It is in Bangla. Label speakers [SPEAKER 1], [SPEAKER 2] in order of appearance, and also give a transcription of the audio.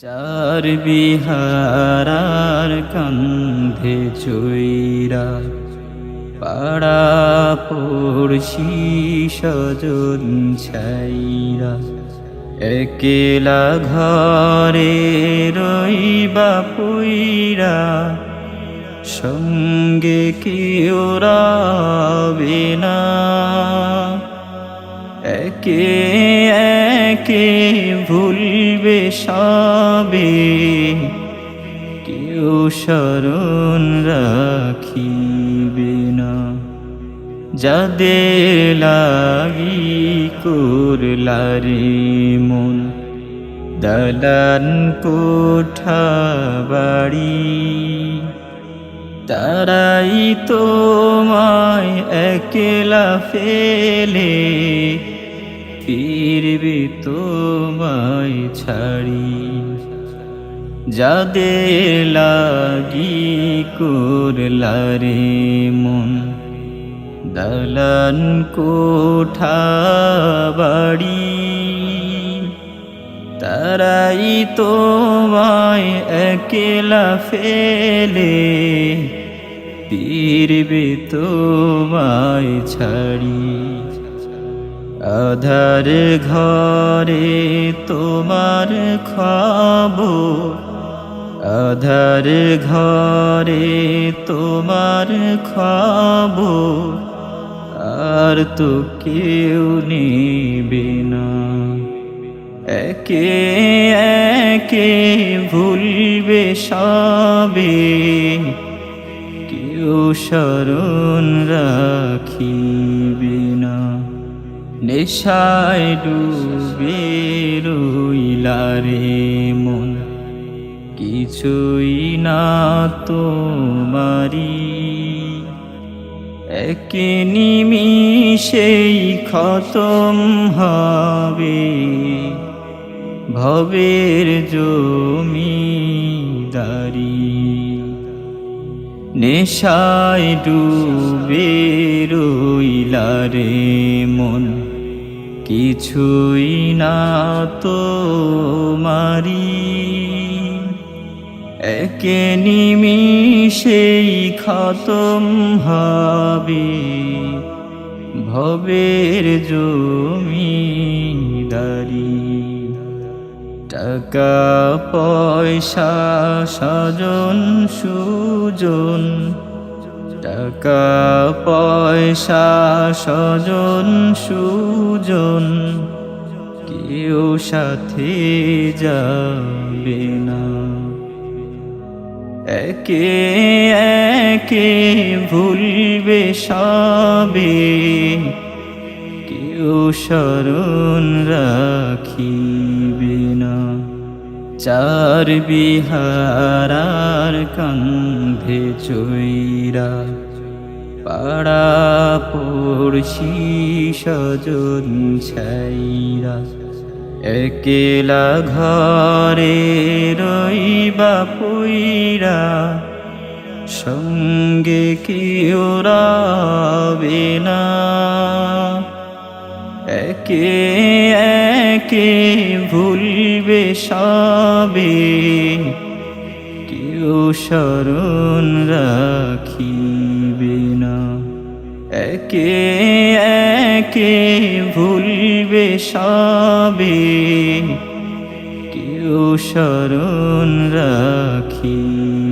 [SPEAKER 1] চার বিহারার কান্ধে চৈরা পাড়া পড়শি সজন ছাইরা একেলা ঘরে রইবা পুইরা সঙ্গে কেউ রবে না। একে একে ভুলবে সবে কেউ স্মরণ রাখিবে না। যাদের লাগি করলারে মন দালান কোঠা বাড়ি, তারাই তোমায় একলা ফেলে ফিরবে তোমায় ছাড়ি। যাদের লাগি করলারে মন দালান কোঠা বাড়ি, তারাই তোমায় একলা ফেলে ফিরবে তোমায় ছাড়ি। আধার ঘরে তোমার খবর, আধার ঘরে তোমার খবর আর তো কেউ নেবে না। একে একে ভুলবে সবে কেউ স্মরণ রাখিবে না। নেশায় ডুবে রইলারে মন কিছুই না তোমারি, এক নিমিষেই খতম হবে ভবের জমিদারি। নেশায় ডুবে রইলারে মন কিছুই না তোমারি, এক নিমিষেই খতম হবে ভবের জমিদারি। টাকা পয়সা স্বজন সুজন, টাকা পয়সা স্বজন সুজন কেউ সাথে যাবে না। একে একে ভুলবে সবে কেউ স্মরণ রাখিবে না। চার বিহারার কান্ধে চৈরা পাড়া পড়শি সজন ছাইরা একেলা ঘরে রইবা পুইরা সঙ্গে কেউ রবে না। একে একে ভুলবে সবে কেউ স্মরণ রাখিবে না। একে একে ভুলবে সবে কেউ স্মরণ রাখিবে